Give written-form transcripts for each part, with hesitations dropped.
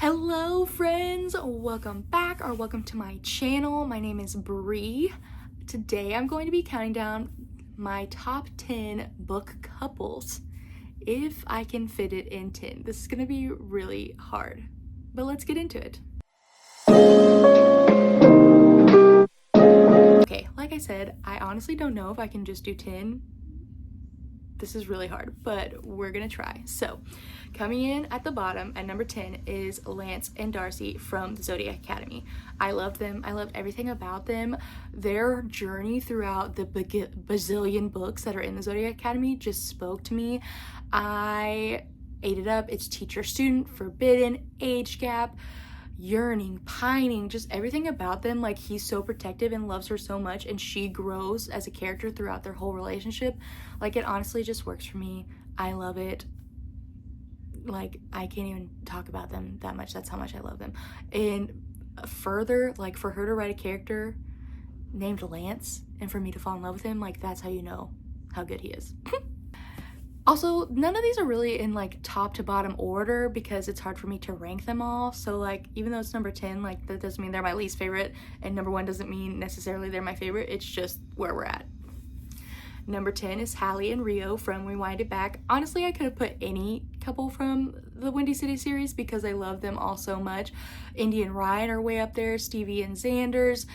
Hello friends, welcome back or welcome to my channel. My name is Bree. Today I'm going to be counting down my top 10 book couples if I can fit it in 10. This is going to be really hard, but let's get into it. Okay, like I said, I honestly don't know if I can just do 10. This is really hard, but we're gonna try. So, coming in at the bottom at number 10 is Lance and Darcy from the Zodiac Academy. I loved them. I loved everything about them. Their journey throughout the bazillion books that are in the Zodiac Academy just spoke to me. I ate it up. It's teacher-student, forbidden, age gap, yearning, pining, just everything about them. Like, he's so protective and loves her so much, and she grows as a character throughout their whole relationship. Like, it honestly just works for me. I love it. Like, I can't even talk about them that much. That's how much I love them. And further, like, for her to write a character named Lance and for me to fall in love with him, like, that's how you know how good he is. Also, none of these are really in like top to bottom order because it's hard for me to rank them all. So like, even though it's number 10, like, that doesn't mean they're my least favorite, and number 1 doesn't mean necessarily they're my favorite. It's just where we're at. Number 10 is Hallie and Rio from Rewind It Back. Honestly, I could have put any couple from the Windy City series because I love them all so much. Indy and Ryan are way up there. Stevie and Xanders,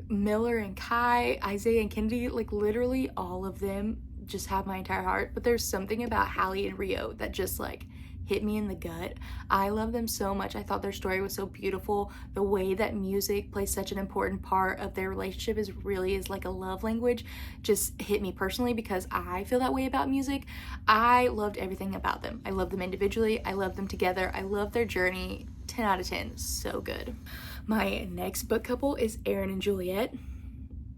Miller and Kai, Isaiah and Kennedy, like literally all of them just have my entire heart. But there's something about Hallie and Rio that just like hit me in the gut. I love them so much. I thought their story was so beautiful. The way that music plays such an important part of their relationship is like a love language just hit me personally because I feel that way about music. I loved everything about them. I love them individually. I love them together. I love their journey. 10 out of 10. So good. My next book couple is Aaron and Juliet.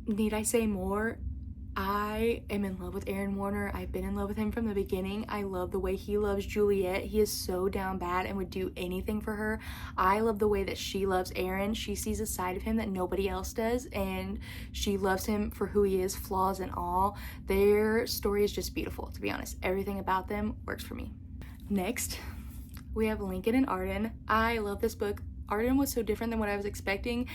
Need I say more? I am in love with Aaron Warner. I've been in love with him from the beginning. I love the way he loves Juliet. He is so down bad and would do anything for her. I love the way that she loves Aaron. She sees a side of him that nobody else does, and she loves him for who he is, flaws and all. Their story is just beautiful, to be honest. Everything about them works for me. Next, we have Lincoln and Arden. I love this book. Arden was so different than what I was expecting,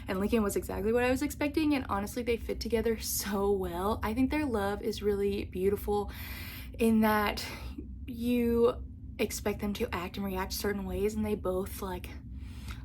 and Lincoln was exactly what I was expecting, and honestly they fit together so well. I think their love is really beautiful in that you expect them to act and react certain ways, and they both like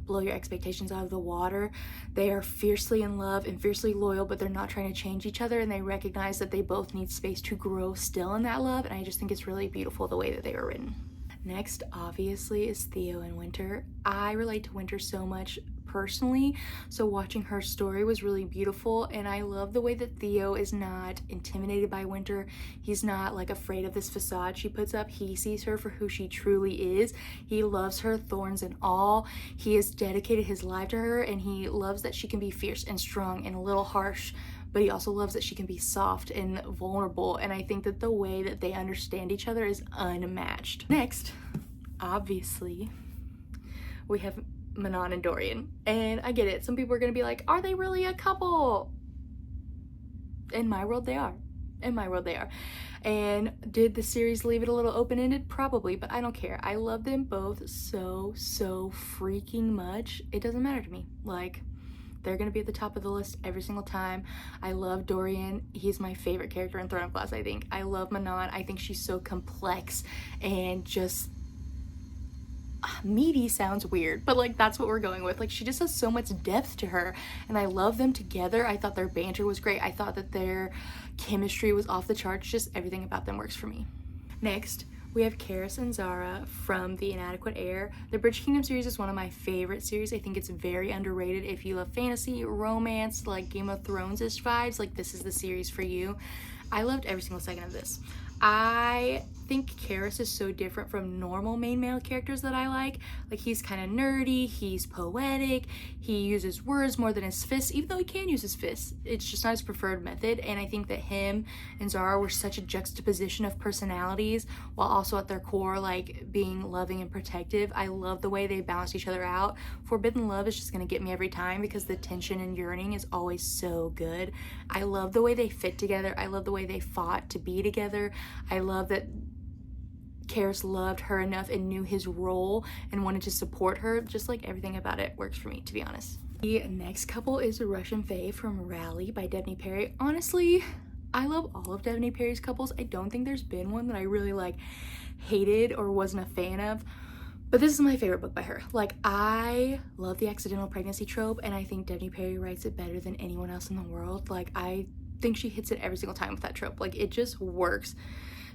blow your expectations out of the water. They are fiercely in love and fiercely loyal, but they're not trying to change each other, and they recognize that they both need space to grow still in that love, and I just think it's really beautiful the way that they were written. Next, obviously, is Theo and Winter. I relate to Winter so much personally, so watching her story was really beautiful, and I love the way that Theo is not intimidated by Winter. He's not like afraid of this facade she puts up. He sees her for who she truly is. He loves her, thorns and all. He has dedicated his life to her, and he loves that she can be fierce and strong and a little harsh, but he also loves that she can be soft and vulnerable, and I think that the way that they understand each other is unmatched. Next, obviously, we have Manon and Dorian, and I get it. Some people are gonna be like, are they really a couple? In my world, they are. In my world, they are. And did the series leave it a little open-ended? Probably, but I don't care. I love them both so freaking much. It doesn't matter to me. Like, they're gonna be at the top of the list every single time. I love Dorian. He's my favorite character in Throne of Glass, I think. I love Manon. I think she's so complex and just meaty sounds weird, but like that's what we're going with. Like, she just has so much depth to her, and I love them together. I thought their banter was great. I thought that their chemistry was off the charts. Just everything about them works for me. Next, we have Karis and Zara from The Inadequate Heir. The Bridge Kingdom series is one of my favorite series. I think it's very underrated. If you love fantasy, romance, like Game of Thrones-ish vibes, like this is the series for you. I loved every single second of this. I think Karis is so different from normal main male characters that I like. Like, he's kind of nerdy, he's poetic, he uses words more than his fists, even though he can use his fists. It's just not his preferred method, and I think that him and Zara were such a juxtaposition of personalities while also at their core, like, being loving and protective. I love the way they balance each other out. Forbidden Love is just gonna get me every time because the tension and yearning is always so good. I love the way they fit together. I love the way they fought to be together. I love that Karis loved her enough and knew his role and wanted to support her. Just like everything about it works for me, to be honest. The next couple is Rush and Faye from Rally by Devney Perry. Honestly, I love all of Devney Perry's couples. I don't think there's been one that I really like hated or wasn't a fan of. But this is my favorite book by her. Like, I love the accidental pregnancy trope, and I think Devney Perry writes it better than anyone else in the world. Like, I think she hits it every single time with that trope. Like, it just works.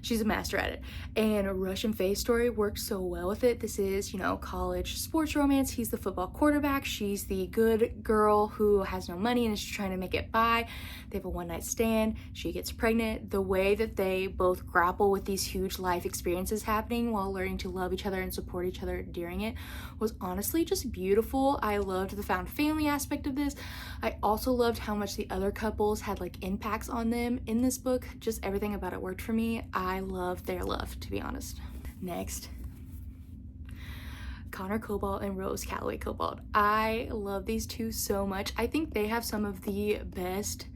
She's a master at it. And Rush and Faye's story works so well with it. This is, you know, college sports romance. He's the football quarterback. She's the good girl who has no money and is trying to make it by. They have a one-night stand. She gets pregnant. The way that they both grapple with these huge life experiences happening while learning to love each other and support each other during it was honestly just beautiful. I loved the found family aspect of this. I also loved how much the other couples had like impacts on them in this book. Just everything about it worked for me. I loved their love, to be honest. Next, Connor Cobalt and Rose Calloway Cobalt. I love these two so much. I think they have some of the best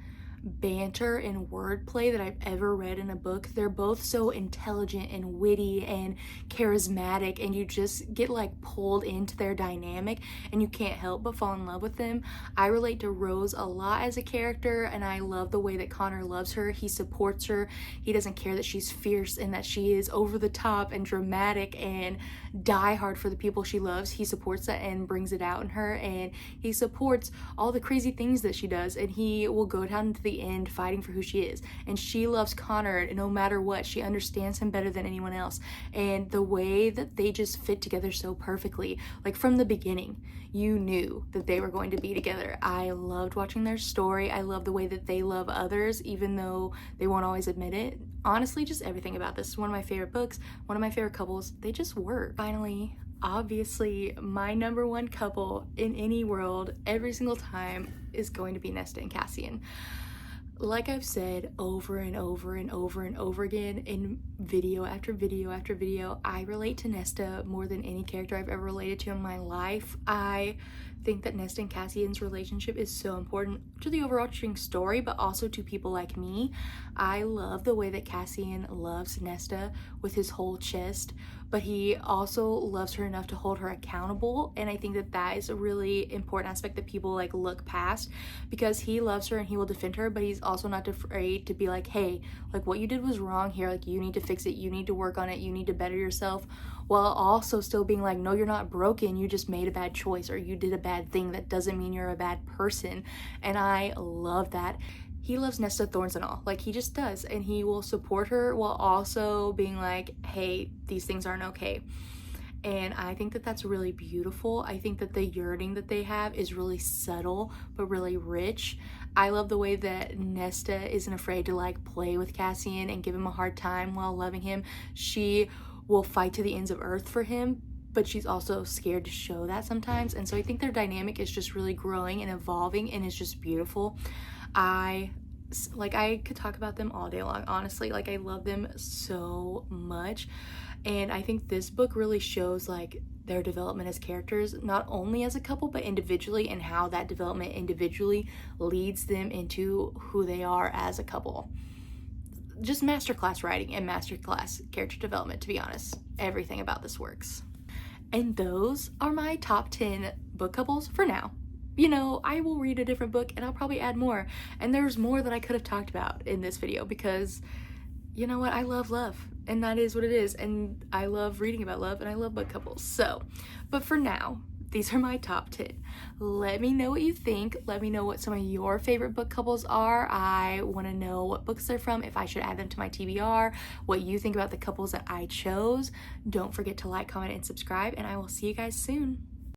banter and wordplay that I've ever read in a book. They're both so intelligent and witty and charismatic, and you just get like pulled into their dynamic and you can't help but fall in love with them. I relate to Rose a lot as a character, and I love the way that Connor loves her. He supports her. He doesn't care that she's fierce and that she is over the top and dramatic and die hard for the people she loves. He supports that and brings it out in her, and he supports all the crazy things that she does, and he will go down to the end fighting for who she is. And she loves Connor no matter what. She understands him better than anyone else, and the way that they just fit together so perfectly, like from the beginning you knew that they were going to be together. I loved watching their story. I love the way that they love others even though they won't always admit it. Honestly, just everything about this is one of my favorite books, one of my favorite couples. They just work. Finally, obviously my number one couple in any world every single time is going to be Nesta and Cassian. Like I've said over and over and over and over again in video after video after video, I relate to Nesta more than any character I've ever related to in my life. I think that Nesta and Cassian's relationship is so important to the overarching story, but also to people like me. I love the way that Cassian loves Nesta with his whole chest, but he also loves her enough to hold her accountable, and I think that that is a really important aspect that people like look past, because he loves her and he will defend her, but he's also not afraid to be like, hey, like what you did was wrong here, like you need to fix it, you need to work on it, you need to better yourself, while also still being like, no, you're not broken, you just made a bad choice or you did a bad thing. That doesn't mean you're a bad person. And I love that. He loves Nesta thorns and all, like he just does, and he will support her while also being like, hey, these things aren't okay. And I think that that's really beautiful. I think that the yearning that they have is really subtle but really rich. I love the way that Nesta isn't afraid to like play with Cassian and give him a hard time while loving him. She will fight to the ends of earth for him, but she's also scared to show that sometimes. And so I think their dynamic is just really growing and evolving, and it's just beautiful. I could talk about them all day long, honestly. Like I love them so much, and I think this book really shows like their development as characters, not only as a couple but individually, and how that development individually leads them into who they are as a couple. Just masterclass writing and masterclass character development, to be honest. Everything about this works. And those are my top 10 book couples for now. You know, I will read a different book and I'll probably add more. And there's more that I could have talked about in this video, because you know what? I love love, and that is what it is. And I love reading about love, and I love book couples. So, but for now, these are my top 10. Let me know what you think. Let me know what some of your favorite book couples are. I want to know what books they're from, if I should add them to my TBR, what you think about the couples that I chose. Don't forget to like, comment, and subscribe, and I will see you guys soon.